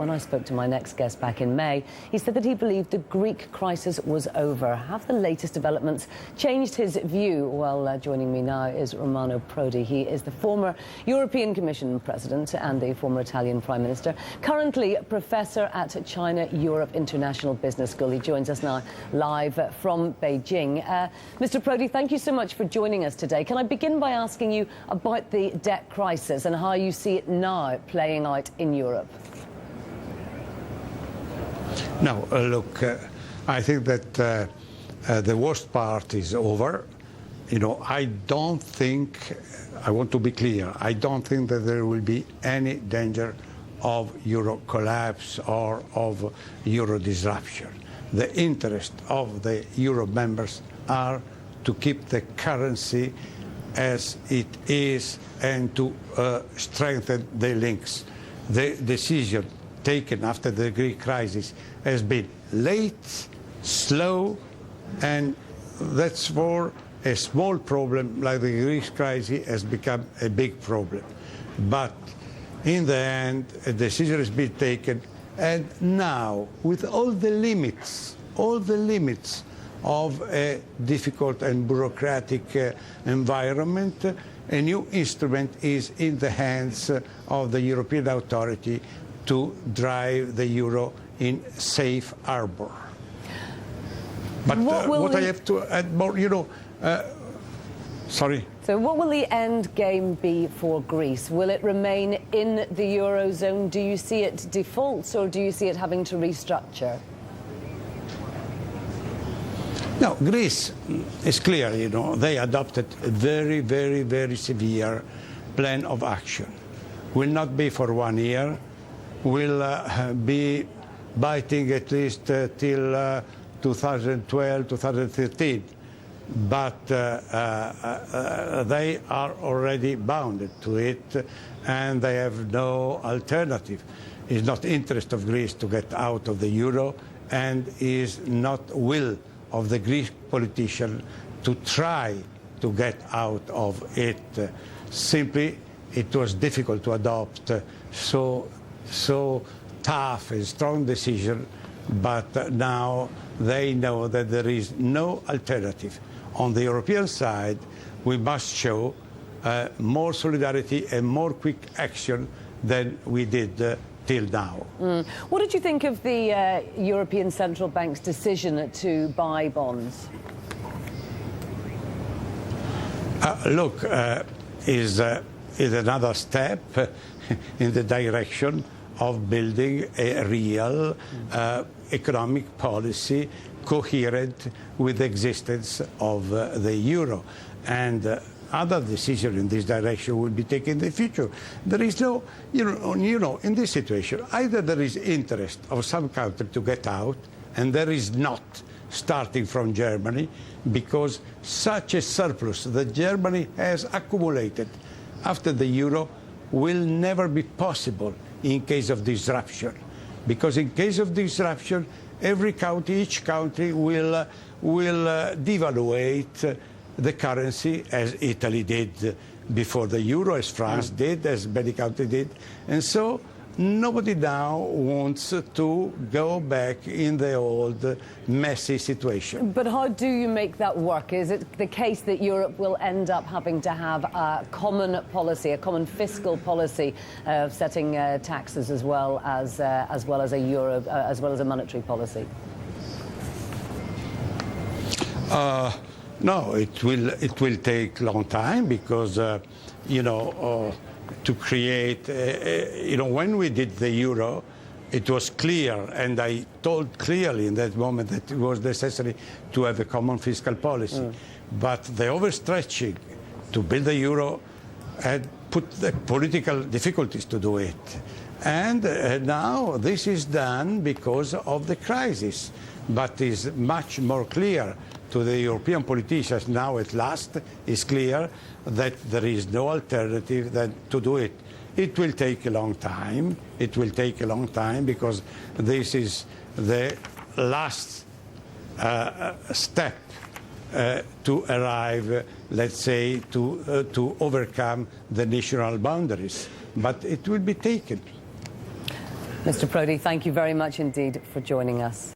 when I spoke to my next guest back in May, he said that he believed the Greek crisis was over. Have the latest developments changed his view? Well, joining me now is Romano Prodi. He is the former European Commission President and the former Italian Prime Minister, currently professor at China-Europe International Business School. He joins us now live from Beijing. Mr. Prodi, thank you so much for joining us today. Can I begin by asking you about the debt crisis and how you see it now playing out in Europe? No, look, I think that the worst part is over. You know, I don't think, I want to be clear, I don't think that there will be any danger of euro collapse or of euro disruption. The interest of the euro members are to keep the currency as it is and to strengthen the links. The decision taken after the Greek crisis has been late, slow, and that's for a small problem like the Greek crisis has become a big problem. But in the end, a decision has been taken, and now, with all the limits of a difficult and bureaucratic environment, a new instrument is in the hands of the European authority to drive the euro in safe harbor. But what I have to add more, you know, sorry. So what will the end game be for Greece? Will it remain in the Eurozone? Do you see it defaults, or do you see it having to restructure? No, Greece is clear, you know, they adopted a very, very, very severe plan of action. Will not be for 1 year, will be biting at least till 2012, 2013. But they are already bounded to it, and they have no alternative. It's not interest of Greece to get out of the euro, and is not will of the Greek politician to try to get out of it. Simply, it was difficult to adopt so tough and strong decision, but now they know that there is no alternative. On the European side, we must show more solidarity and more quick action than we did till now. What did you think of the European Central Bank's decision to buy bonds? Look, is another step in the direction of building a real economic policy coherent with the existence of the euro. And other decisions in this direction will be taken in the future. There is no, you know, in this situation, either there is interest of some country to get out, and there is not, starting from Germany, because such a surplus that Germany has accumulated after the euro will never be possible in case of disruption. Because in case of disruption, every country, each country will devaluate the currency, as Italy did before the euro, as France did, as many countries did. And so nobody now wants to go back in the old messy situation. But how do you make that work? Is it the case that Europe will end up having to have a common policy, a common fiscal policy of setting taxes as well as a euro, as well as a monetary policy? No, it will take a long time because, you know, to create, you know, when we did the euro, it was clear, and I told clearly in that moment that it was necessary to have a common fiscal policy. But the overstretching to build the euro had put the political difficulties to do it. And now this is done because of the crisis, but is much more clear to the European politicians now at last is clear that there is no alternative than to do it. It will take a long time. It will take a long time because this is the last step to arrive, let's say, to overcome the national boundaries. But it will be taken. Mr. Prodi, thank you very much indeed for joining us.